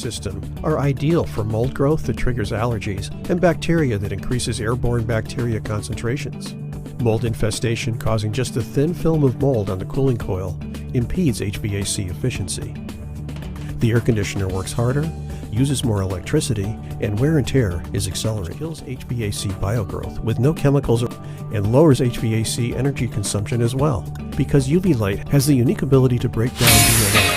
system are ideal for mold growth that triggers allergies and bacteria that increases airborne bacteria concentrations. Mold infestation causing just a thin film of mold on the cooling coil impedes HVAC efficiency. The air conditioner works harder, uses more electricity, and wear and tear is accelerated. It kills HVAC biogrowth with no chemicals and lowers HVAC energy consumption as well, because UV light has the unique ability to break down DNA